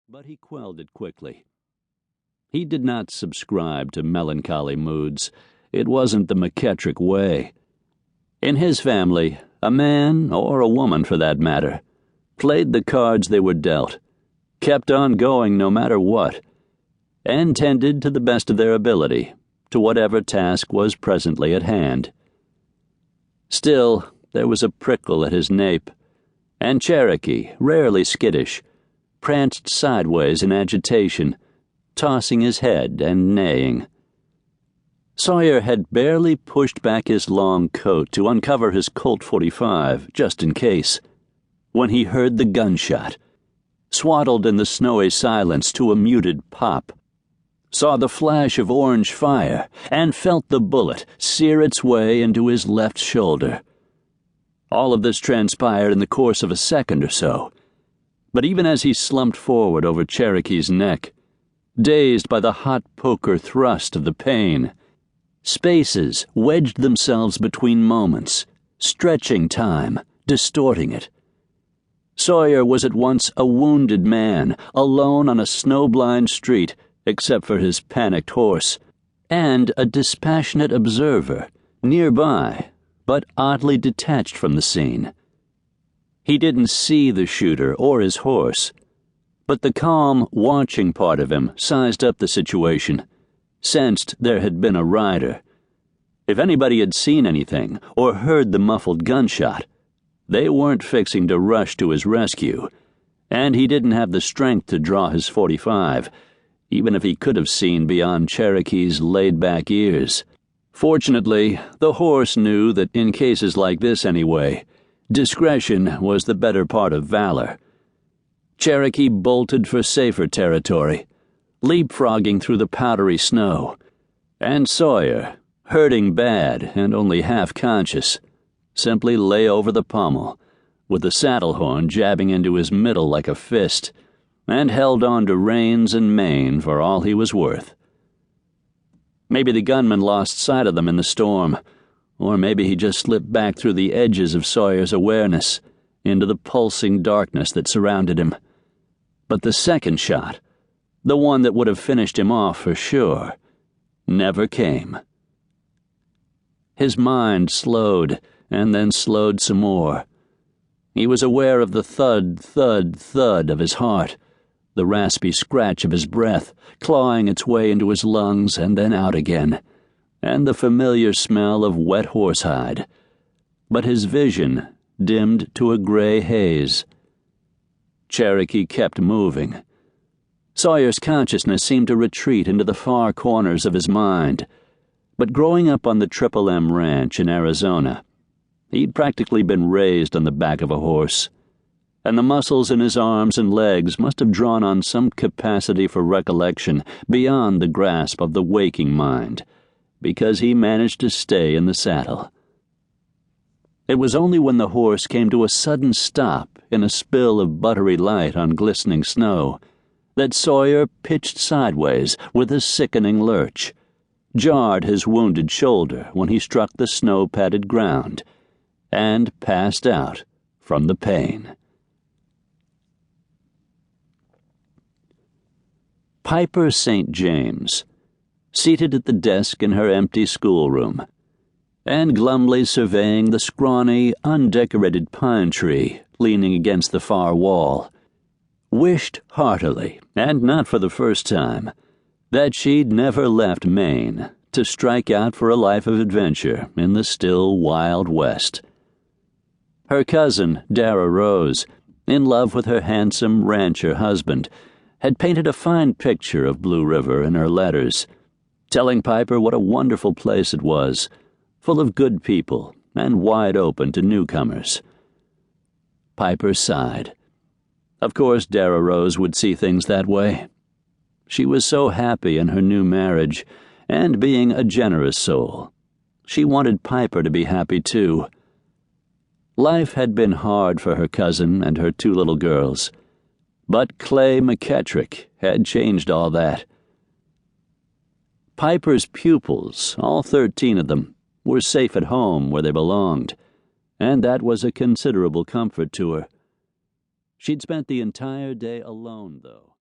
but he quelled it quickly. He did not subscribe to melancholy moods. It wasn't the McKettrick way. In his family, a man, or a woman for that matter, played the cards they were dealt, kept on going no matter what, and tended to the best of their ability to whatever task was presently at hand. Still, there was a prickle at his nape, and Cherokee, rarely skittish, pranced sideways in agitation, tossing his head and neighing. Sawyer had barely pushed back his long coat to uncover his Colt .45, just in case, when he heard the gunshot, swaddled in the snowy silence to a muted pop, saw the flash of orange fire, and felt the bullet sear its way into his left shoulder. All of this transpired in the course of a second or so, but even as he slumped forward over Cherokee's neck, dazed by the hot poker thrust of the pain, spaces wedged themselves between moments, stretching time, distorting it. Sawyer was at once a wounded man, alone on a snow-blind street, except for his panicked horse, and a dispassionate observer, nearby, but oddly detached from the scene. He didn't see the shooter or his horse, but the calm, watching part of him sized up the situation, sensed there had been a rider. If anybody had seen anything or heard the muffled gunshot, they weren't fixing to rush to his rescue, and he didn't have the strength to draw his .45, even if he could have seen beyond Cherokee's laid-back ears. Fortunately, the horse knew that in cases like this anyway, discretion was the better part of valor. Cherokee bolted for safer territory, leapfrogging through the powdery snow, and Sawyer, hurting bad and only half conscious, simply lay over the pommel, with the saddle horn jabbing into his middle like a fist, and held on to reins and mane for all he was worth. Maybe the gunman lost sight of them in the storm, or maybe he just slipped back through the edges of Sawyer's awareness into the pulsing darkness that surrounded him. But the second shot, the one that would have finished him off for sure, never came. His mind slowed, and then slowed some more. He was aware of the thud, thud, thud of his heart, the raspy scratch of his breath, clawing its way into his lungs and then out again, and the familiar smell of wet horsehide. But his vision dimmed to a gray haze. Cherokee kept moving. Sawyer's consciousness seemed to retreat into the far corners of his mind, but growing up on the Triple M Ranch in Arizona, he'd practically been raised on the back of a horse, and the muscles in his arms and legs must have drawn on some capacity for recollection beyond the grasp of the waking mind, because he managed to stay in the saddle. It was only when the horse came to a sudden stop in a spill of buttery light on glistening snow that Sawyer pitched sideways with a sickening lurch, jarred his wounded shoulder when he struck the snow-padded ground, and passed out from the pain. Piper St. James, seated at the desk in her empty schoolroom, and glumly surveying the scrawny, undecorated pine tree leaning against the far wall, wished heartily, and not for the first time, that she'd never left Maine to strike out for a life of adventure in the still wild West. Her cousin, Dara Rose, in love with her handsome rancher husband, had painted a fine picture of Blue River in her letters, telling Piper what a wonderful place it was, full of good people and wide open to newcomers. Piper sighed. Of course Dara Rose would see things that way. She was so happy in her new marriage, and being a generous soul, she wanted Piper to be happy too. Life had been hard for her cousin and her two little girls, but Clay McKettrick had changed all that. Piper's pupils, all 13 of them, were safe at home where they belonged, and that was a considerable comfort to her. She'd spent the entire day alone, though.